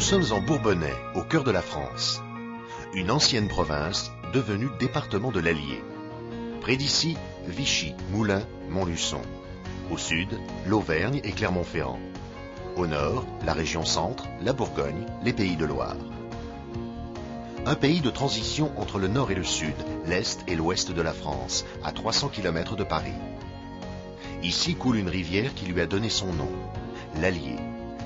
sommes en Bourbonnais, au cœur de la France. Une ancienne province devenue département de l'Allier. Près d'ici, Vichy, Moulins, Montluçon. Au sud, l'Auvergne et Clermont-Ferrand. Au nord, la région centre, la Bourgogne, les Pays de Loire. Un pays de transition entre le nord et le sud, l'est et l'ouest de la France, à 300 km de Paris. Ici coule une rivière qui lui a donné son nom, l'Allier,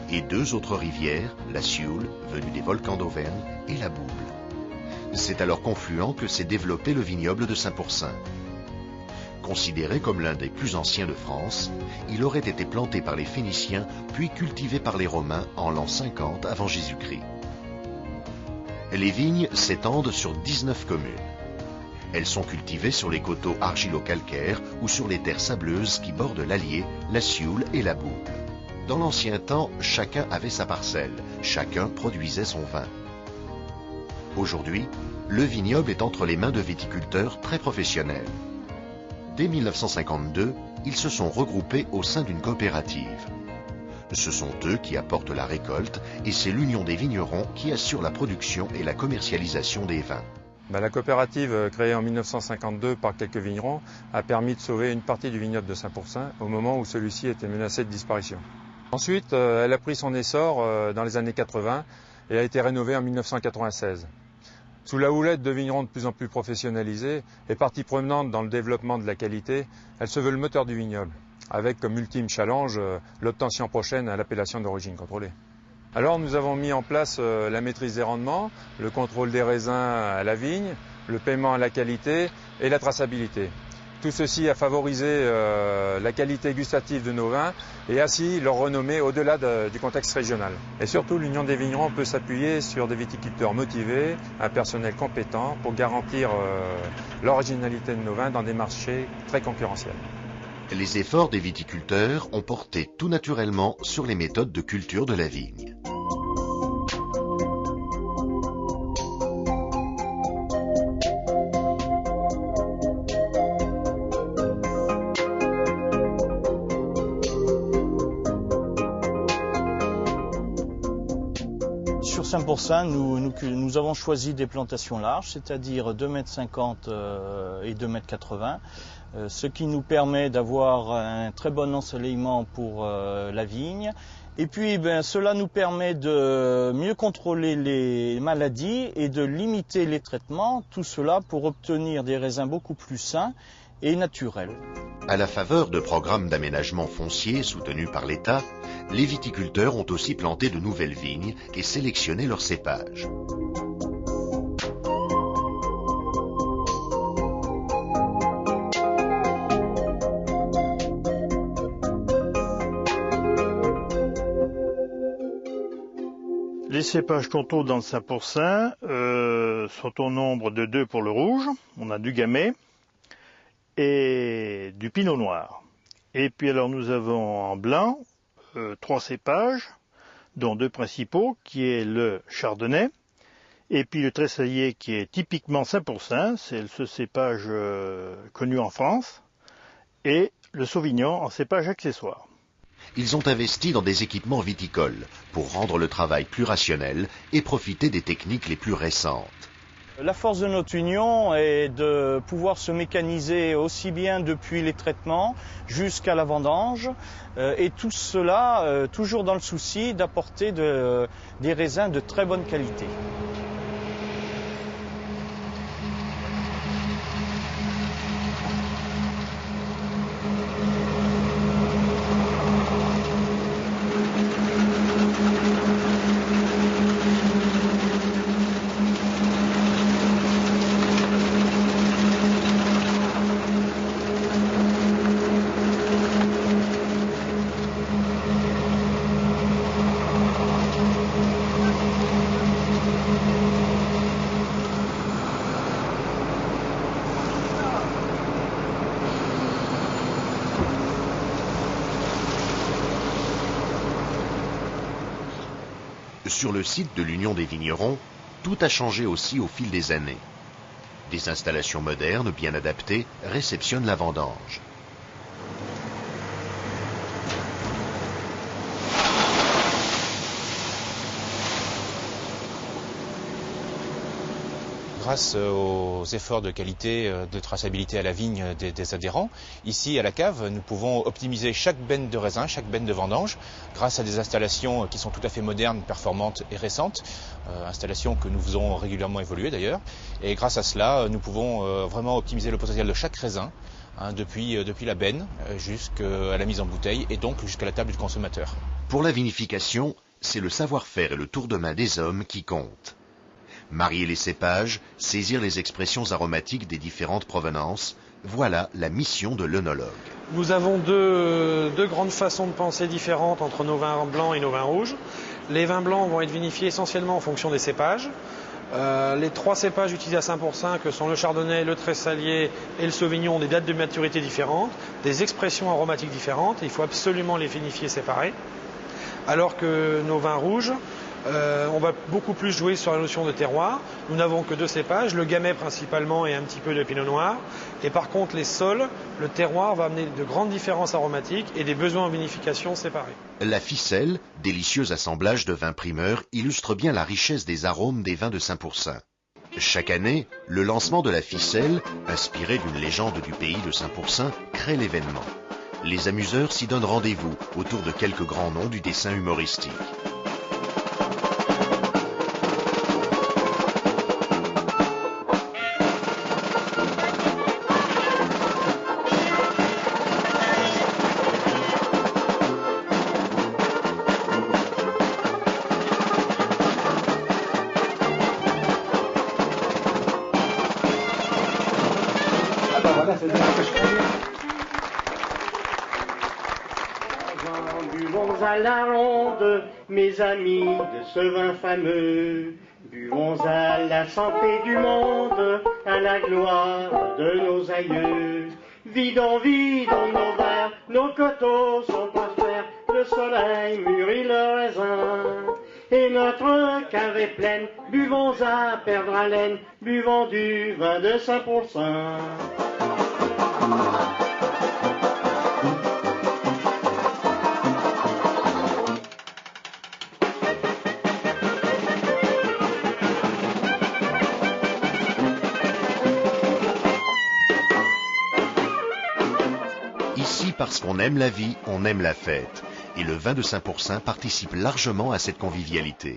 et deux autres rivières, la Sioule, venue des volcans d'Auvergne, et la Bouble. C'est à leur confluent que s'est développé le vignoble de Saint-Pourçain. Considéré comme l'un des plus anciens de France, il aurait été planté par les Phéniciens puis cultivé par les Romains en l'an 50 avant Jésus-Christ. Les vignes s'étendent sur 19 communes. Elles sont cultivées sur les coteaux argilo-calcaires ou sur les terres sableuses qui bordent l'Allier, la Sioule et la Bouble. Dans l'ancien temps, chacun avait sa parcelle, chacun produisait son vin. Aujourd'hui, le vignoble est entre les mains de viticulteurs très professionnels. Dès 1952, ils se sont regroupés au sein d'une coopérative. Ce sont eux qui apportent la récolte et c'est l'Union des vignerons qui assure la production et la commercialisation des vins. La coopérative créée en 1952 par quelques vignerons a permis de sauver une partie du vignoble de Saint-Pourçain au moment où celui-ci était menacé de disparition. Ensuite, elle a pris son essor dans les années 80 et a été rénovée en 1996. Sous la houlette de vignerons de plus en plus professionnalisés et partie prenante dans le développement de la qualité, elle se veut le moteur du vignoble, avec comme ultime challenge l'obtention prochaine à l'appellation d'origine contrôlée. Alors nous avons mis en place la maîtrise des rendements, le contrôle des raisins à la vigne, le paiement à la qualité et la traçabilité. Tout ceci a favorisé la qualité gustative de nos vins et ainsi leur renommée au-delà du contexte régional. Et surtout, l'Union des vignerons peut s'appuyer sur des viticulteurs motivés, un personnel compétent pour garantir l'originalité de nos vins dans des marchés très concurrentiels. Les efforts des viticulteurs ont porté tout naturellement sur les méthodes de culture de la vigne. Sur Saint-Pourçain, nous avons choisi des plantations larges, c'est-à-dire 2,50 m et 2,80 m, ce qui nous permet d'avoir un très bon ensoleillement pour la vigne. Et puis cela nous permet de mieux contrôler les maladies et de limiter les traitements, tout cela pour obtenir des raisins beaucoup plus sains et naturels. À la faveur de programmes d'aménagement foncier soutenus par l'État, les viticulteurs ont aussi planté de nouvelles vignes et sélectionné leurs cépages. Les cépages qu'on trouve dans le Saint-Pourçain sont au nombre de 2 pour le rouge. On a du gamay et du pinot noir. Et puis alors nous avons en blanc 3 cépages, dont 2 principaux, qui est le chardonnay, et puis le tressaillé qui est typiquement Saint-Pourçain, c'est ce cépage connu en France, et le sauvignon en cépage accessoire. Ils ont investi dans des équipements viticoles pour rendre le travail plus rationnel et profiter des techniques les plus récentes. La force de notre union est de pouvoir se mécaniser aussi bien depuis les traitements jusqu'à la vendange et tout cela toujours dans le souci d'apporter des raisins de très bonne qualité. Sur le site de l'Union des vignerons, tout a changé aussi au fil des années. Des installations modernes, bien adaptées, réceptionnent la vendange. grâce aux efforts de qualité, de traçabilité à la vigne des adhérents. Ici, à la cave, nous pouvons optimiser chaque benne de raisin, chaque benne de vendange, grâce à des installations qui sont tout à fait modernes, performantes et récentes, installations que nous faisons régulièrement évoluer d'ailleurs. Et grâce à cela, nous pouvons vraiment optimiser le potentiel de chaque raisin, depuis la benne jusqu'à la mise en bouteille et donc jusqu'à la table du consommateur. Pour la vinification, c'est le savoir-faire et le tour de main des hommes qui comptent. Marier les cépages, saisir les expressions aromatiques des différentes provenances, voilà la mission de l'œnologue. Nous avons deux grandes façons de penser différentes entre nos vins blancs et nos vins rouges. Les vins blancs vont être vinifiés essentiellement en fonction des cépages. Les 3 cépages utilisés à 5%, que sont le chardonnay, le tressalier et le sauvignon, ont des dates de maturité différentes, des expressions aromatiques différentes, et il faut absolument les vinifier séparés. Alors que nos vins rouges, on va beaucoup plus jouer sur la notion de terroir. Nous n'avons que 2 cépages, le gamay principalement et un petit peu de pinot noir. Et par contre, les sols, le terroir va amener de grandes différences aromatiques et des besoins en vinification séparés. La ficelle, délicieux assemblage de vins primeurs, illustre bien la richesse des arômes des vins de Saint-Pourçain. Chaque année, le lancement de la ficelle, inspiré d'une légende du pays de Saint-Pourçain, crée l'événement. Les amuseurs s'y donnent rendez-vous autour de quelques grands noms du dessin humoristique. Buvons à la ronde, mes amis, de ce vin fameux. Buvons à la santé du monde, à la gloire de nos aïeux. Vidons nos verres, nos coteaux sont prospères, le soleil mûrit le raisin. Et notre cave est pleine, buvons à perdre haleine, buvons du vin de Saint-Pourçain. Ici, parce qu'on aime la vie, on aime la fête. Et le vin de Saint-Pourçain participe largement à cette convivialité.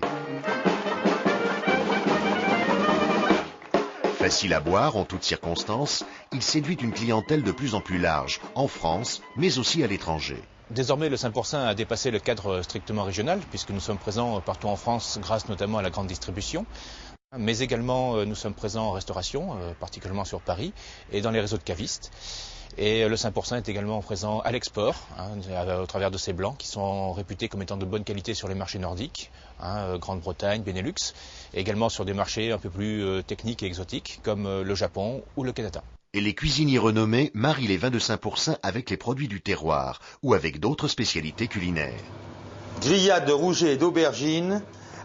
Facile à boire en toutes circonstances, il séduit une clientèle de plus en plus large, en France, mais aussi à l'étranger. Désormais, le Saint-Pourçain a dépassé le cadre strictement régional, puisque nous sommes présents partout en France grâce notamment à la grande distribution. Mais également, nous sommes présents en restauration, particulièrement sur Paris, et dans les réseaux de cavistes. Et le Saint-Pourçain est également présent à l'export, au travers de ses blancs qui sont réputés comme étant de bonne qualité sur les marchés nordiques, Grande-Bretagne, Benelux, et également sur des marchés un peu plus techniques et exotiques comme le Japon ou le Canada. Et les cuisiniers renommés marient les vins de Saint-Pourçain avec les produits du terroir ou avec d'autres spécialités culinaires. Grillade de rouget et d'aubergine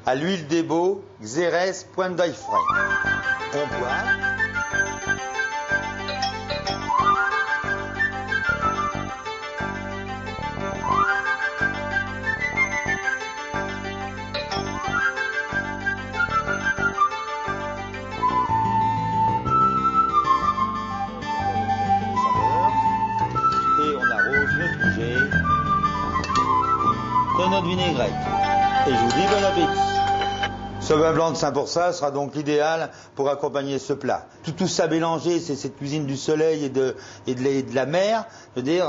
à l'huile d'Ebo, Xérès, pointe d'ail frais. On boit. De notre vinaigrette. Et je vous dis bon appétit. Ce vin blanc de Saint-Pourçain sera donc l'idéal pour accompagner ce plat. Tout ça mélangé, c'est cette cuisine du soleil et de la mer. Je veux dire,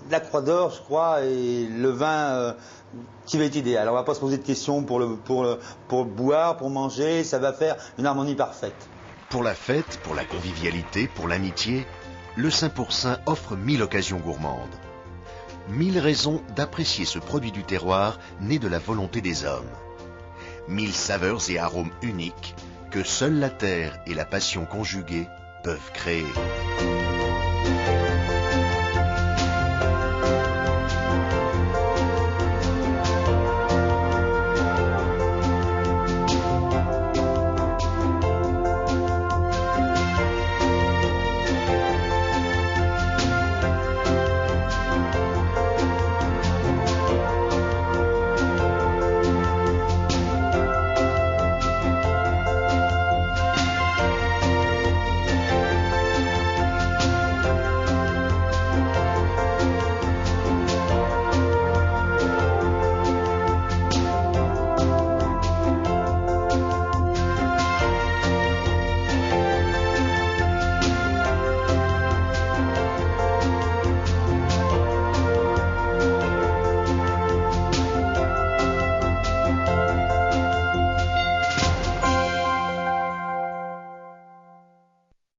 la Croix d'Or, je crois, et le vin qui va être idéal. On va pas se poser de questions pour boire, pour manger. Ça va faire une harmonie parfaite. Pour la fête, pour la convivialité, pour l'amitié, le Saint-Pourçain offre 1000 occasions gourmandes. 1000 raisons d'apprécier ce produit du terroir né de la volonté des hommes. 1000 saveurs et arômes uniques que seule la terre et la passion conjuguée peuvent créer.